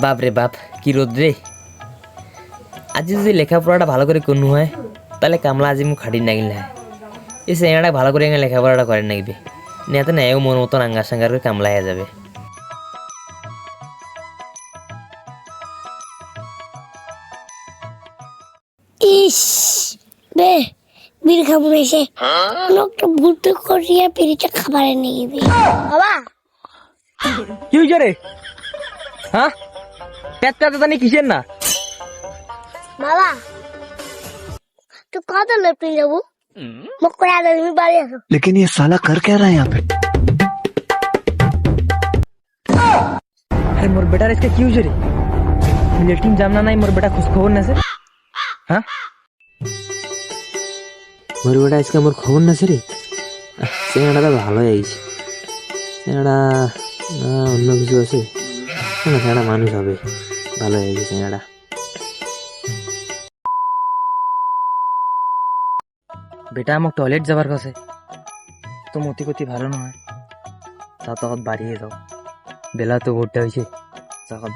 বাপ রে বাপ, কি রোদ রে। আজি যদি লেখাপড়াটা ভালো করে করনু হয় তাহলে কামলা আজি মুখ খাটি নাগিল না। এই সেনাটা ভালো করে লেখাপড়াটা করে নাগবে, নেতে নেও মন মতন আঙ্গার সাঙ্গার করে কামলা হয়ে যাবে। ইস বে বীর খাবো এসে লোকটা ভুট্টো করিয়া পিরিটা খাবারে নিয়ে গেবি বাবা। কি হয়েছে রে? হ্যাঁ, পেটটা জানি কিসের না। বাবা তুই কত লেপটে যাবো মুখ করে আলো তুমি বাড়ি আসো। लेकिन ये साला कर क्या रहा है यहाँ पे? আরে মোর বেটার আজকে কি হয়েছে রে? লেটিন জামনা নাই, মোর বেটা খোঁজ খবর নেছে। হ্যাঁ, মোর বেটা আজকে মোর খবর নেছে রে। সেনাটা তো ভালো হয়েছে। সেনাটা অন্য কিছু আছে না, সেনাটা মানুষ হবে। ভালো হয়েছে সেনাটা। বেটা আমাক টয়লেট যাবার কাছে তো মতি গতি ভালো নয়, তা তখন বাড়িয়ে যাও। বেলা তো ভোরটা হয়েছে, তখন